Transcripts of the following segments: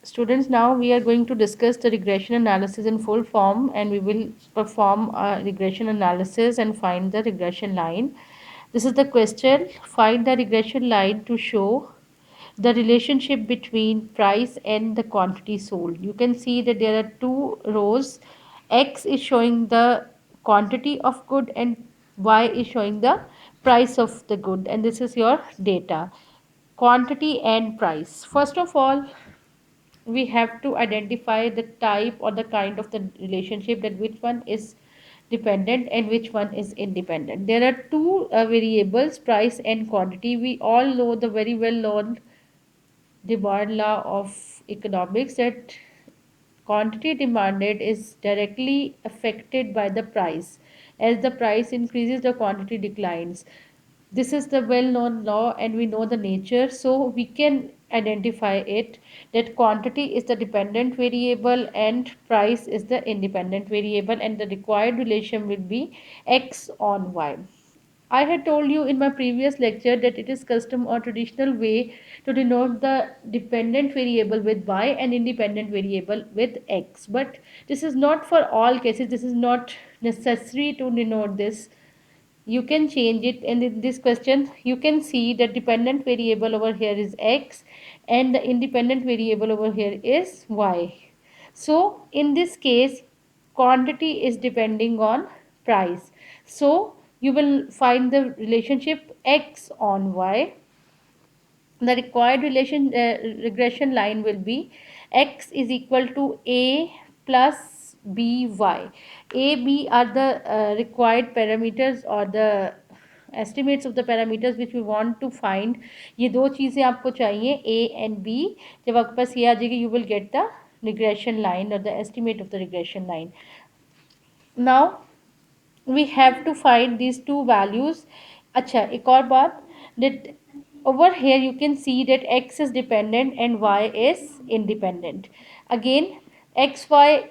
Students, now we are going to discuss the regression analysis in full form, and we will perform a regression analysis and find the regression line. This is the question: find the regression line to show the relationship between price and the quantity sold. You can see that there are two rows. X is showing the quantity of good and Y is showing the price of the good, and this is your data, quantity and price. First of all, we have to identify the type or the kind of the relationship, that which one is dependent and which one is independent. There are two variables, price and quantity. We all know the very well known demand law of economics, that quantity demanded is directly affected by the price. As the price increases, the quantity declines. This is the well known law, and we know the nature, so we can identify it, that quantity is the dependent variable and price is the independent variable, and the required relation will be x on y. I had told you in my previous lecture that it is custom or traditional way to denote the dependent variable with y and independent variable with x. But this is not for all cases. This is not necessary to denote this. You can change it, and in this question you can see that dependent variable over here is x and the independent variable over here is y. So in this case, quantity is depending on price. So you will find the relationship x on y. The required regression line will be x is equal to a plus by. A, b are the required parameters or the estimates of the parameters which we want to find. ये दो चीज़ें आपको चाहिए, a and b. जब आपके पास ये आ जाएगी, you will get the regression line or the estimate of the regression line. Now we have to find these two values. अच्छा, एक और बात, that over here you can see that x is dependent and y is independent. Again, xy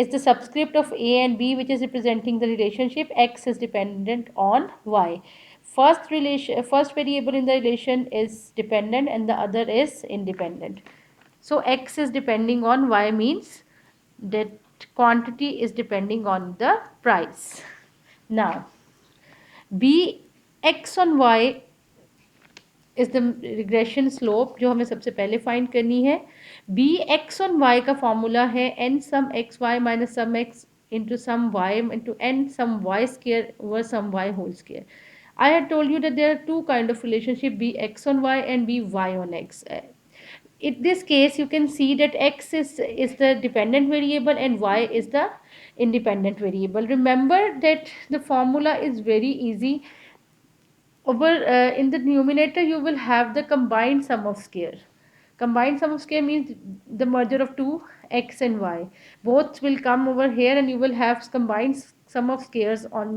is the subscript of a and b, which is representing the relationship. X is dependent on y. First variable in the relation is dependent and the other is independent. So x is depending on y means that quantity is depending on the price. Now b x on y is the regression slope जो हमें सबसे पहले find करनी है. B X on Y का formula है N sum X Y minus sum X into sum Y into N sum Y square over sum Y whole square. I had told you that there are two kind of relationship, b x on y and b y on x. In this case you can see that x is the dependent variable and y is the independent variable. Remember that the formula is very easy. Over in the numerator you will have the combined sum of square. Combined sum of square means the merger of two x and y. Both will come over here and you will have combined sum of squares on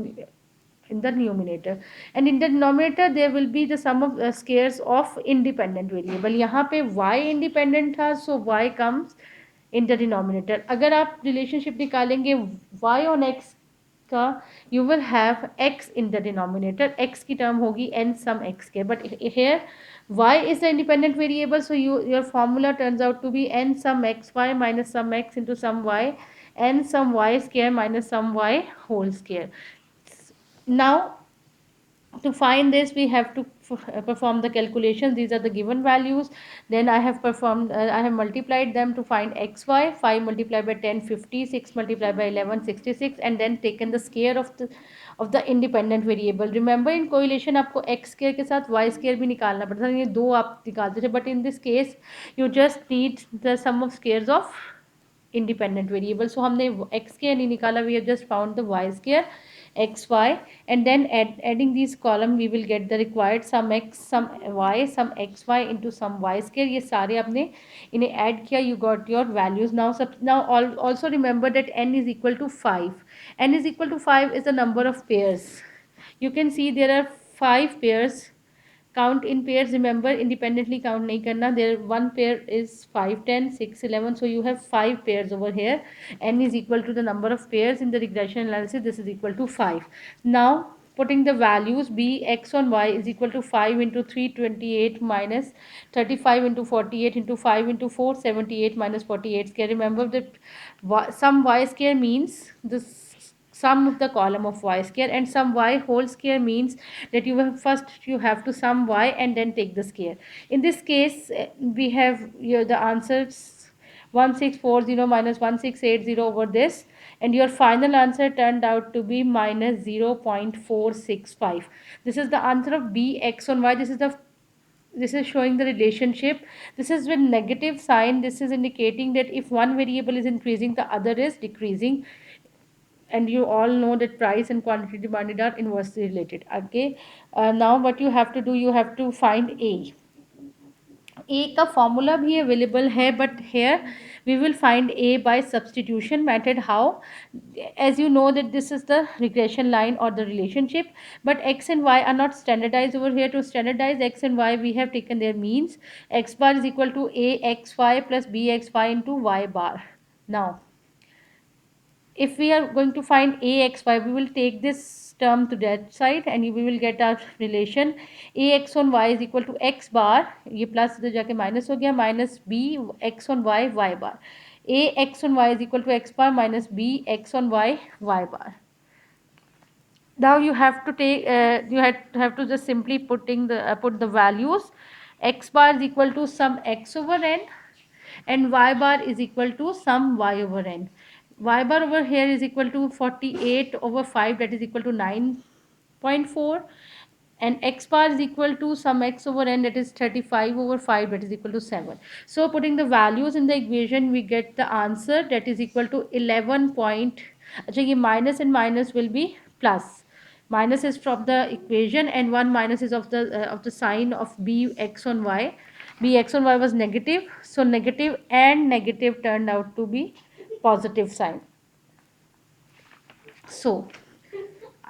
in the numerator, and in the denominator there will be the sum of squares of independent variable. यहाँ पे y independent था, so y comes in the denominator. अगर आप relationship निकालेंगे y on x का, you will have x in the denominator. X की term होगी n sum x के, but here y is the independent variable, so your formula turns out to be n sum x y minus sum x into sum y, n sum y square minus sum y whole square. Now to find this we have to perform the calculations. These are the given values. Then I have performed I have multiplied them to find xy. 5 multiplied by 10 50, 6 multiplied by 11 66, and then taken the square of the independent variable. Remember in correlation आपको x square के साथ y square भी निकालना पड़ता था, ये दो आप निकालते थे, but in this case you just need the sum of squares of independent variable. So हमने x square नहीं निकाला, we have just found the y square xy, and then adding these column we will get the required sum x sum y sum xy into sum y square. ये सारे आपने इन्हें add किया, you got your values. Now also remember that n is equal to 5. N is equal to 5 is the number of pairs. You can see there are 5 pairs. Count in pairs, remember independently count nahi karna. There one pair is 5 10 6 11, so you have 5 pairs over here. N is equal to the number of pairs in the regression analysis. This is equal to 5. Now putting the values b x on y is equal to 5 into 328 minus 35 into 48 into 5 into 478 minus 48 square. Remember that some y square means the sum of the column of y square, and some y whole square means that you have to sum y and then take the square. In this case, we have the answers 1640 minus 1680 over this, and your final answer turned out to be minus 0.465. This is the answer of b x on y. This is showing the relationship. This is with negative sign. This is indicating that if one variable is increasing, the other is decreasing, and you all know that price and quantity demanded are inversely related. Okay, now what you have to do, you have to find a का formula भी available है, but here we will find a by substitution method. How? As you know that this is the regression line or the relationship, but x and y are not standardized over here. To standardize x and y, we have taken their means. X bar is equal to a x y plus b x y into y bar. Now if we are going to find axy, we will take this term to that side and we will get our relation ax on y is equal to x bar, ये plus इधर जाके minus हो गया, minus b x on y y bar. Ax on y is equal to x bar minus b x on y y bar. Now you have to take have to just simply put the values. X bar is equal to sum x over n, and y bar is equal to sum y over n. Y bar over here is equal to 48 over 5, that is equal to 9.4, and x bar is equal to sum x over n, that is 35 over 5, that is equal to 7. So putting the values in the equation, we get the answer that is equal to 11 point. अच्छा, ये minus and minus will be plus. Minus is from the equation and 1 minus is of the sign of b x on y. B x on y was negative, so negative and negative turned out to be positive sign. So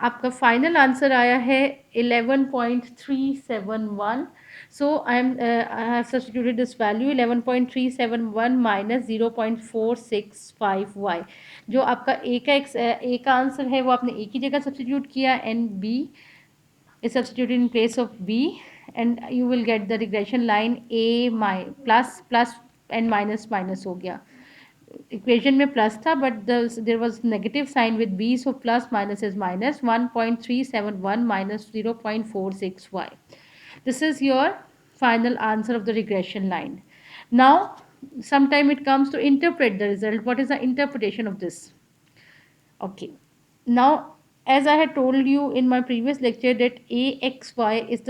आपका final answer आया है 11.371. So I have substituted this value 11.371 minus 0.465y. जो आपका a का answer है वो आपने a की जगह सब्सटीट्यूट किया, and b is substituted in place of b, and you will get the regression line a plus and minus हो गया. Equation में plus था, but there was negative sign with b, so plus minus is minus. 1.371 minus 0.46y. This is your final answer of the regression line. Now sometime it comes to interpret the result. What is the interpretation of this? Okay, now as I had told you in my previous lecture that axy is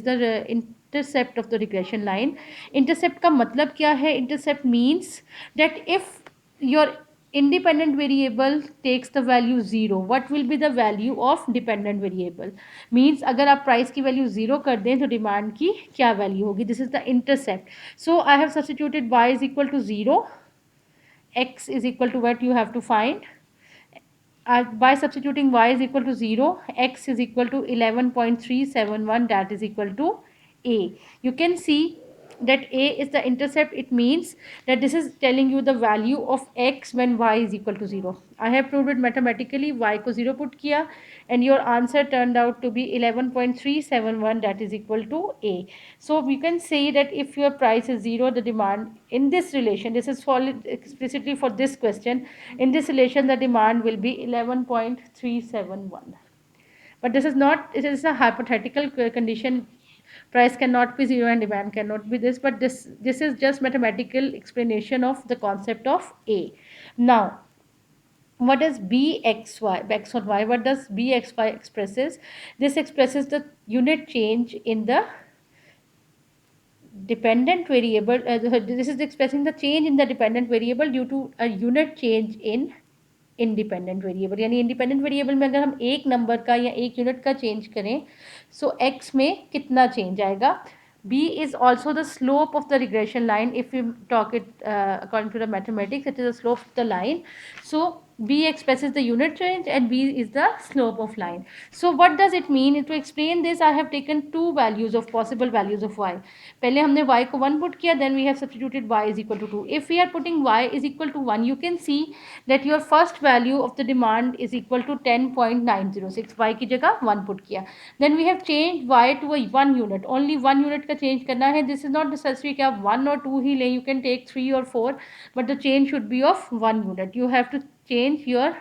the intercept of the regression line. Intercept का मतलब क्या है? Intercept means that if your independent variable takes the value 0, what will be the value of dependent variable? Means अगर आप price की value 0 कर दें तो demand की क्या value होगी? This is the intercept. So I have substituted y is equal to 0, x is equal to what you have to find. By substituting y is equal to 0, x is equal to 11.371, that is equal to a. You can see that a is the intercept. It means that this is telling you the value of x when y is equal to 0. I have proved it mathematically. Y को 0 put किया and your answer turned out to be 11.371, that is equal to a. So we can say that if your price is 0, the demand in this relation, this is for explicitly for this question, in this relation the demand will be 11.371. But this is not, it is a hypothetical condition. Price cannot be 0 and demand cannot be this, but this is just mathematical explanation of the concept of a. Now what is bxy, x on y? What does bxy expresses? This expresses the unit change in the dependent variable. This is expressing the change in the dependent variable due to a unit change in independent variable. यानी independent variable में अगर हम एक number का या एक unit का change करें, सो एक्स में कितना चेंज आएगा. b is also the slope of the regression line. If we talk it according to the mathematics, it is the slope of the line. So B expresses the unit change and B is the slope of line. So what does it mean? To explain this, I have taken two values of possible values of y. पहले हमने y को 1 put किया, then we have substituted y is equal to 2. If we are putting y is equal to 1, you can see that your first value of the demand is equal to 10.906. y की जगह 1 put किया. Then we have changed y to a 1 unit. Only 1 unit का change करना है. This is not necessary कि आप 1 or 2 ही लें. You can take 3 or 4, but the change should be of 1 unit. You have to change your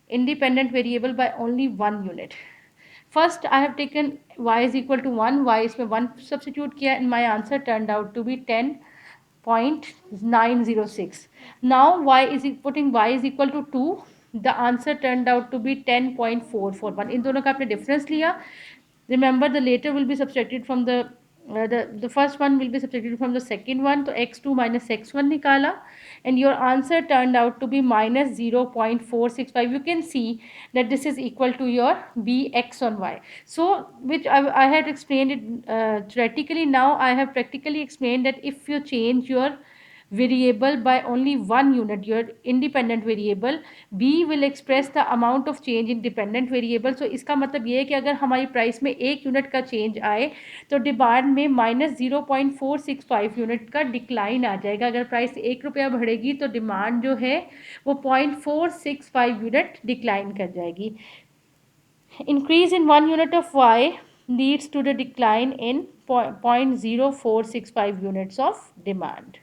independent variable by only 1 unit. First I have taken y is equal to 1, y इसमें 1 substitute किया and my answer turned out to be 10.906. Now y is putting y is equal to 2, the answer turned out to be 10.441. इन दोनों का आपने difference लिया. Remember the later will be subtracted from the first one will be subtracted from the second one. So x2 minus x1 nikala and your answer turned out to be minus 0.465. You can see that this is equal to your bx on y. So which I had explained it theoretically. Now I have practically explained that if you change your variable by only 1 unit, your independent variable, b will express the amount of change in dependent variable. So इसका मतलब ये है कि अगर हमारी price में 1 unit का change आए तो डिमांड में -0.465 यूनिट का डिक्लाइन आ जाएगा. अगर प्राइस 1 रुपया बढ़ेगी तो डिमांड जो है वो 0.465 यूनिट डिक्लाइन कर जाएगी. Increase in 1 unit of y leads to the decline in 0.0465 units of demand.